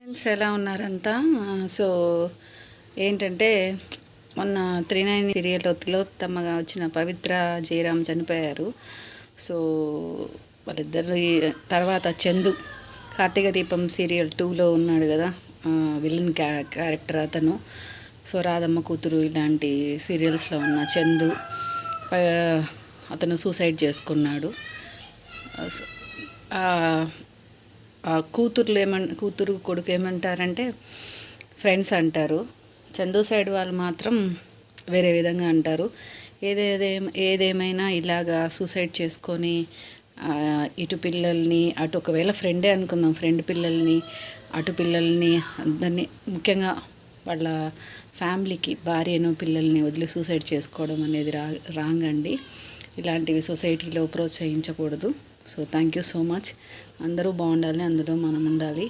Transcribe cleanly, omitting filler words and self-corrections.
Friends ఎలా ఉన్నారంతా? So ఏంటంటే మొన్న 39 సీరియల్లో తిలోత్తమగా వచ్చిన పవిత్ర జయరామ్ చనిపోయారు. సో వాళ్ళిద్దరి తర్వాత చందు కార్తీక దీపం సీరియల్ 2లో ఉన్నాడు కదా, విలన్ క్యారెక్టర్ అతను. సో రాధమ్మ కూతురు ఇలాంటి సీరియల్స్లో ఉన్న చందు అతను సూసైడ్ చేసుకున్నాడు. కూతురు కొడుకు ఏమంటారంటే ఫ్రెండ్స్ అంటారు. చందు సైడ్ వాళ్ళు మాత్రం వేరే విధంగా అంటారు. ఏదేమైనా ఇలాగా సూసైడ్ చేసుకొని ఇటు పిల్లల్ని అటు, ఒకవేళ ఫ్రెండే అనుకుందాం, ఫ్రెండ్ పిల్లల్ని అటు పిల్లల్ని అందరినీ, ముఖ్యంగా వాళ్ళ ఫ్యామిలీకి భార్యను పిల్లల్ని వదిలి సూసైడ్ చేసుకోవడం అనేది రాంగ్ అండి. ఇలాంటివి సొసైటీలో ప్రోత్సహించకూడదు. So thank you so much. అందరూ బాగుండాలి, అందులో మనం ఉండాలి.